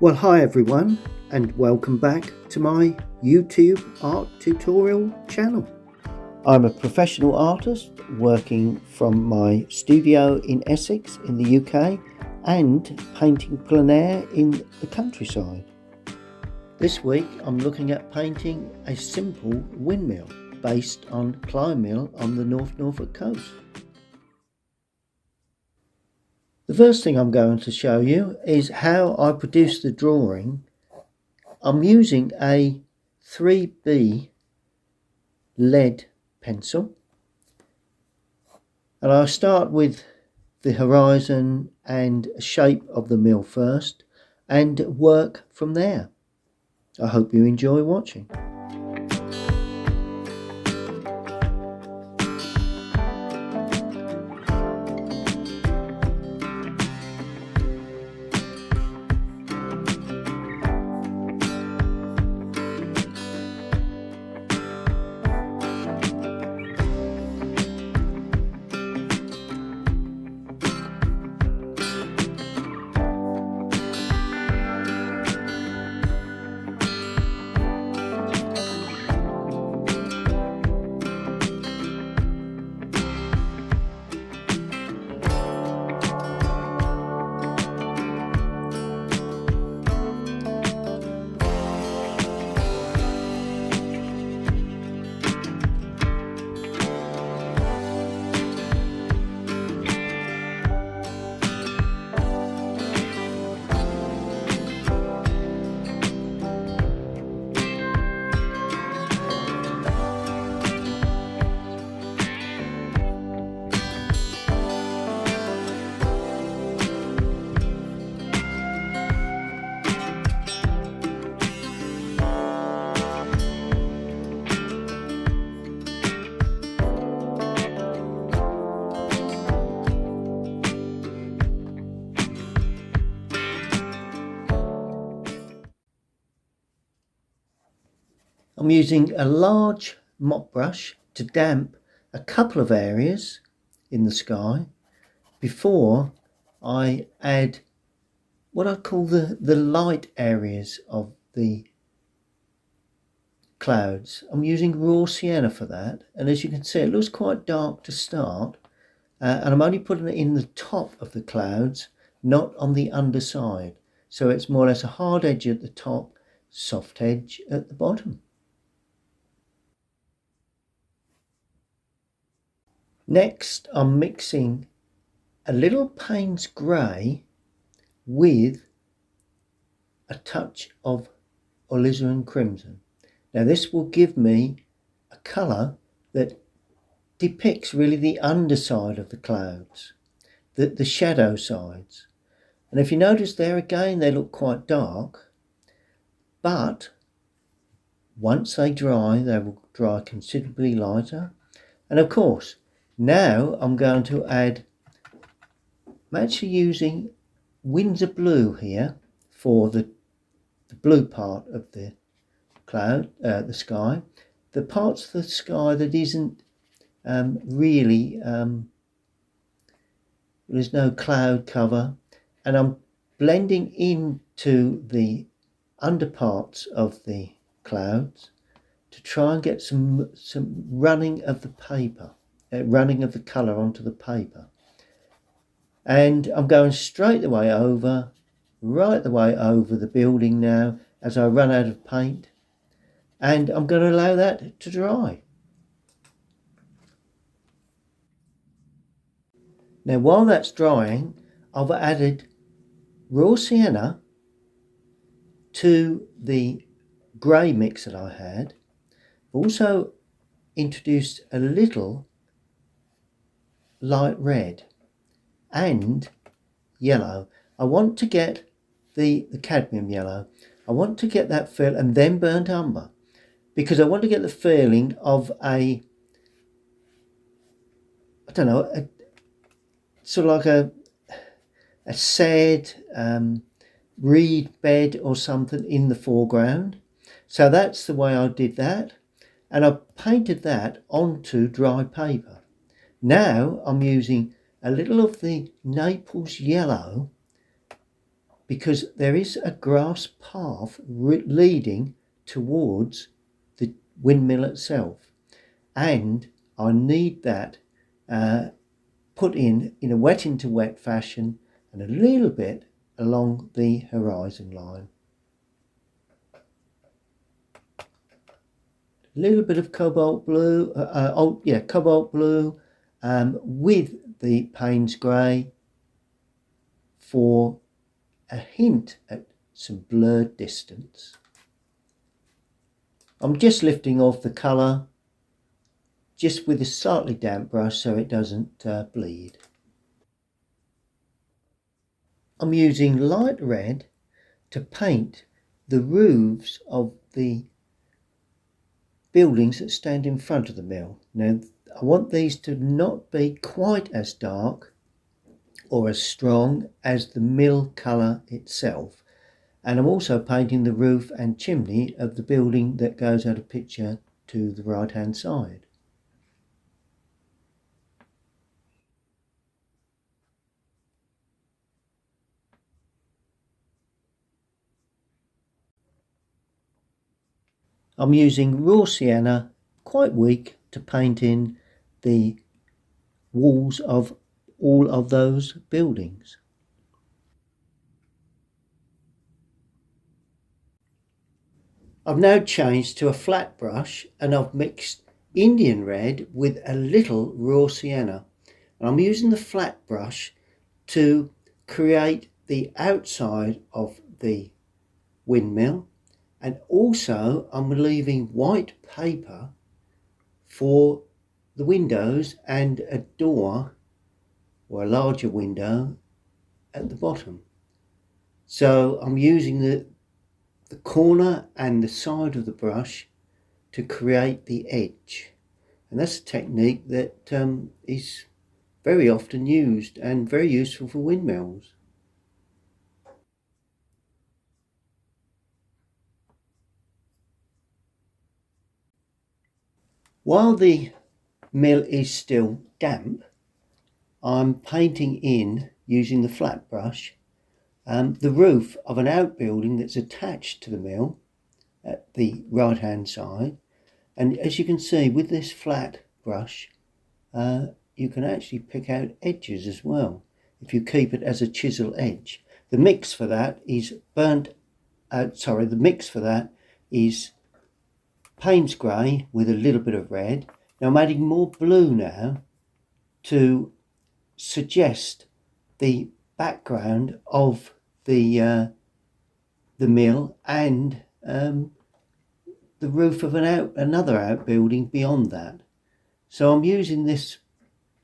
Well, hi everyone, and welcome back to my YouTube art tutorial channel. I'm a professional artist working from my studio in Essex in the UK and painting plein air in the countryside. This week I'm looking at painting a simple windmill based on Plymouth on the North Norfolk coast. The first thing I'm going to show you is how I produced the drawing. I'm using a 3B lead pencil, and I'll start with the horizon and shape of the mill first and work from there. I hope you enjoy watching. I'm using a large mop brush to damp a couple of areas in the sky before I add what I call the light areas of the clouds. I'm using raw sienna for that, and as you can see it looks quite dark to start, and I'm only putting it in the top of the clouds, not on the underside, so it's more or less a hard edge at the top, soft edge at the bottom. Next, I'm mixing a little Payne's grey with a touch of alizarin crimson. Now this will give me a colour that depicts really the underside of the clouds, the shadow sides. And if you notice there again, they look quite dark, but once they dry, they will dry considerably lighter. And of course, now I'm going to add, I'm actually using Windsor blue here for the blue part of the cloud, the sky. The parts of the sky that isn't really, there's no cloud cover, and I'm blending into the underparts of the clouds to try and get some running of the paper, running of the colour onto the paper. And I'm going straight the way over, right the way over the building now as I run out of paint, and I'm going to allow that to dry. Now while that's drying, I've added raw sienna to the grey mix that I had. Also introduced a little light red and yellow. I want to get the cadmium yellow. I want to get that feel, and then burnt umber, because I want to get the feeling of a, I don't know, a sort of like a sad reed bed or something in the foreground. So that's the way I did that, and I painted that onto dry paper. Now I'm using a little of the Naples yellow because there is a grass path leading towards the windmill itself, and I need that put in a wet into wet fashion and a little bit along the horizon line. A little bit of cobalt blue, cobalt blue with the Payne's grey for a hint at some blurred distance. I'm just lifting off the colour just with a slightly damp brush so it doesn't bleed. I'm using light red to paint the roofs of the buildings that stand in front of the mill. Now I want these to not be quite as dark or as strong as the mill colour itself, and I'm also painting the roof and chimney of the building that goes out of picture to the right hand side. I'm using raw sienna, quite weak, to paint in the walls of all of those buildings. I've now changed to a flat brush and I've mixed Indian red with a little raw sienna. And I'm using the flat brush to create the outside of the windmill, and also I'm leaving white paper for the windows and a door or a larger window at the bottom. So I'm using the corner and the side of the brush to create the edge, and that's a technique that is very often used and very useful for windmills. While the mill is still damp, I'm painting in, using the flat brush, the roof of an outbuilding that's attached to the mill at the right hand side. And as you can see with this flat brush, you can actually pick out edges as well if you keep it as a chisel edge. The mix for that is Payne's grey with a little bit of red. Now I'm adding more blue now to suggest the background of the mill and the roof of another outbuilding beyond that. So I'm using this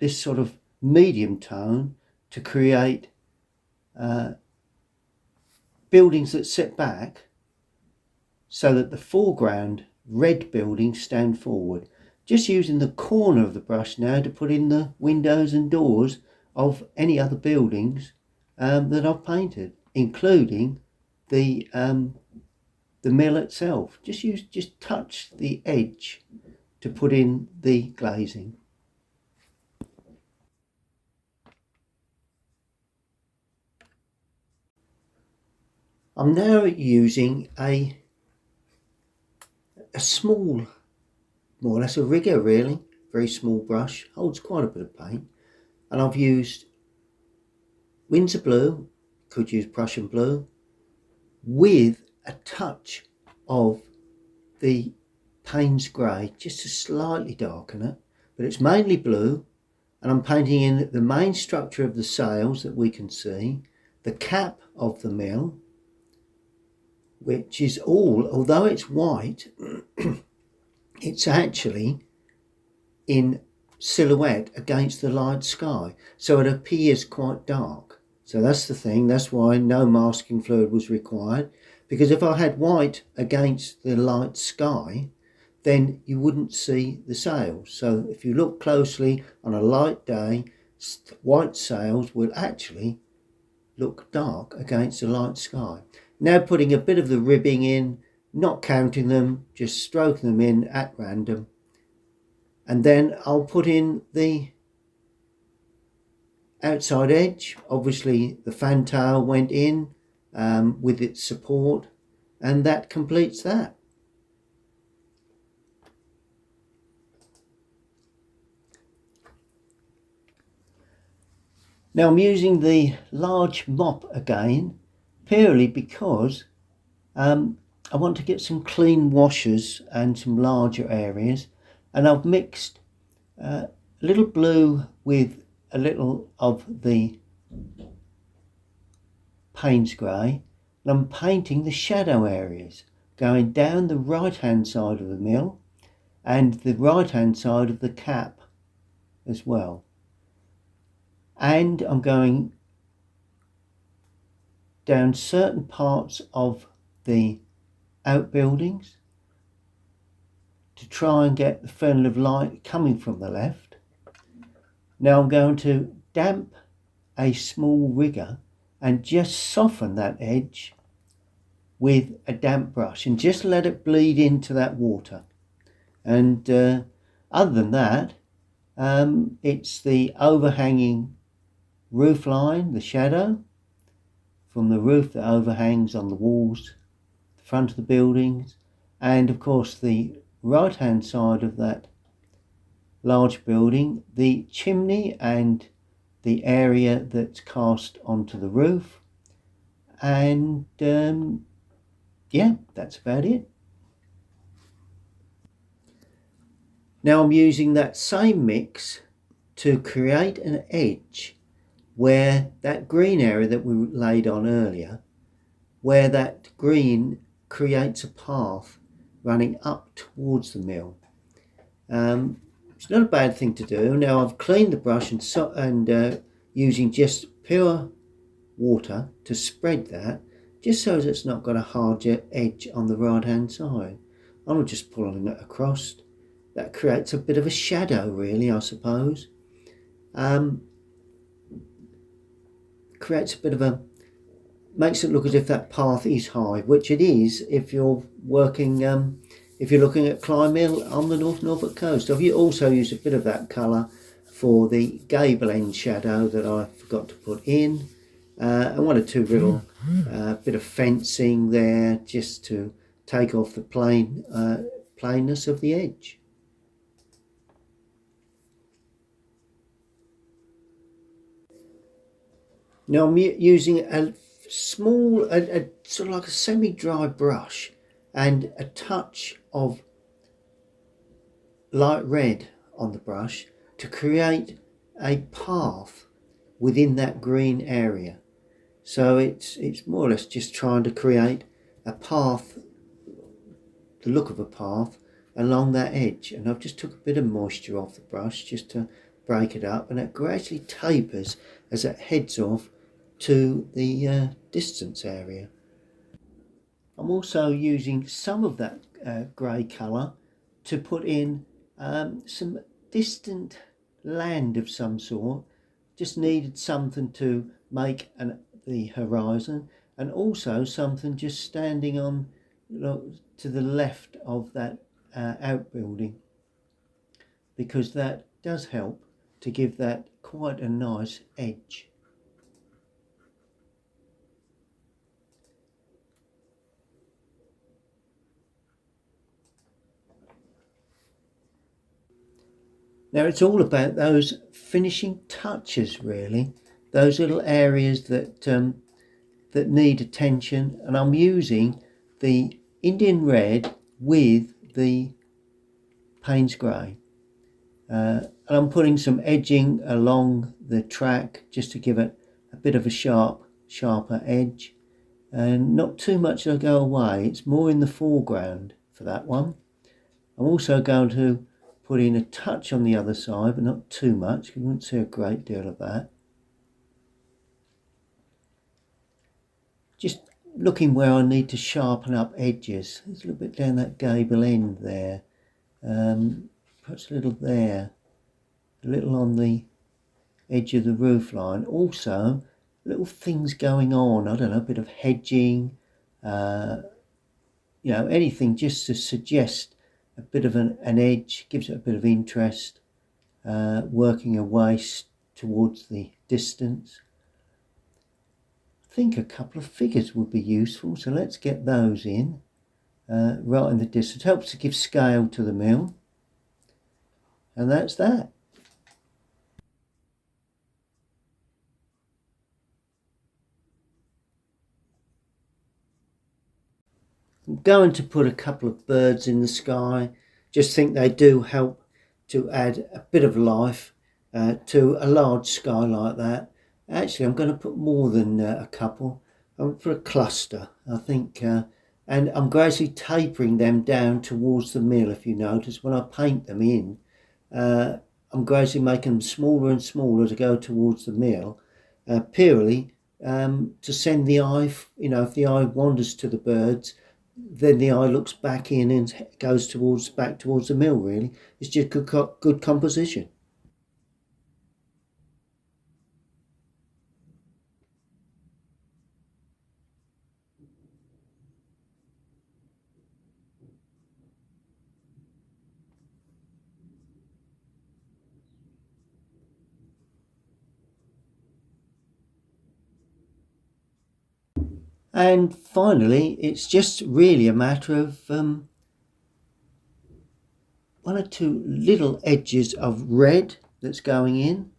sort of medium tone to create buildings that sit back so that the foreground red buildings stand forward. Just using the corner of the brush now to put in the windows and doors of any other buildings that I've painted, including the mill itself. Just touch the edge to put in the glazing. I'm now using a small, more or less a rigger really, very small brush, holds quite a bit of paint, and I've used Winsor blue, could use Prussian blue, with a touch of the Payne's grey, just to slightly darken it, but it's mainly blue, and I'm painting in the main structure of the sails that we can see, the cap of the mill, which is all, although it's white, it's actually in silhouette against the light sky, so it appears quite dark. So that's the thing, that's why no masking fluid was required, because if I had white against the light sky, then you wouldn't see the sails. So if you look closely on a light day, white sails will actually look dark against the light sky. Now putting a bit of the ribbing in, not counting them, just stroking them in at random, and then I'll put in the outside edge. Obviously the fantail went in with its support, and that completes that. Now I'm using the large mop again, purely because I want to get some clean washes and some larger areas, and I've mixed a little blue with a little of the Payne's grey, and I'm painting the shadow areas going down the right hand side of the mill and the right hand side of the cap as well. And I'm going down certain parts of the outbuildings to try and get the funnel of light coming from the left. Now I'm going to damp a small rigger and just soften that edge with a damp brush and just let it bleed into that water. And other than that, it's the overhanging roof line, the shadow from the roof that overhangs on the walls, the front of the buildings, and of course the right hand side of that large building, the chimney and the area that's cast onto the roof. And yeah, that's about it. Now I'm using that same mix to create an edge where that green area that we laid on earlier, where that green creates a path running up towards the mill. It's not a bad thing to do. Now I've cleaned the brush and using just pure water to spread that, just so that it's not got a hard edge on the right hand side. I'm just pulling it across. That creates a bit of a shadow, really, I suppose. Creates a bit of a, makes it look as if that path is high, which it is if you're working, if you're looking at Clyde Mill on the North Norfolk coast. I've also used a bit of that colour for the gable end shadow that I forgot to put in, and one or two little bit of fencing there just to take off the plainness of the edge. Now I'm using a small, a sort of like a semi-dry brush and a touch of light red on the brush to create a path within that green area. So it's more or less just trying to create a path, the look of a path along that edge. And I've just took a bit of moisture off the brush just to break it up, and it gradually tapers as it heads off to the distance area. I'm also using some of that grey colour to put in some distant land of some sort. Just needed something to make the horizon, and also something just standing on, to the left of that outbuilding, because that does help to give that quite a nice edge. Now it's all about those finishing touches, really, those little areas that that need attention, and I'm using the Indian red with the Payne's grey, and I'm putting some edging along the track just to give it a bit of a sharper edge, and not too much to go away. It's more in the foreground for that one. I'm also going to put in a touch on the other side, but not too much, because you won't see a great deal of that. Just looking where I need to sharpen up edges. There's a little bit down that gable end there, perhaps a little there, a little on the edge of the roof line. Also, little things going on, I don't know, a bit of hedging, anything just to suggest a bit of an edge, gives it a bit of interest, working away towards the distance. I think a couple of figures would be useful, so let's get those in right in the distance. Helps to give scale to the mill, and that's that. I'm going to put a couple of birds in the sky. Just think they do help to add a bit of life to a large sky like that. Actually, I'm going to put more than a couple. I'm going to put a cluster, I think, and I'm gradually tapering them down towards the mill. If you notice, when I paint them in, I'm gradually making them smaller and smaller to go towards the mill, purely to send the eye, if the eye wanders to the birds, then the eye looks back in and goes back towards the mill. Really, it's just good composition. And finally, it's just really a matter of one or two little edges of red that's going in,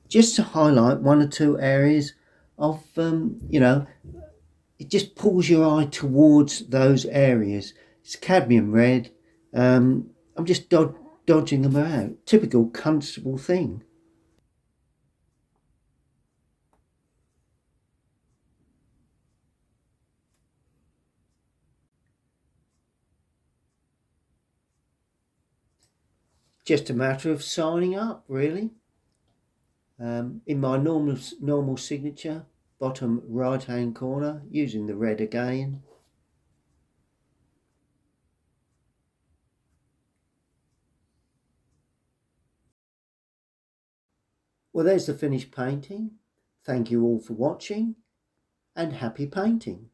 just to highlight one or two areas of, it just pulls your eye towards those areas. It's cadmium red. I'm just dodging them out. Typical constable thing. Just a matter of signing up, really. In my normal signature, bottom right hand corner, using the red again. Well, there's the finished painting. Thank you all for watching, and happy painting.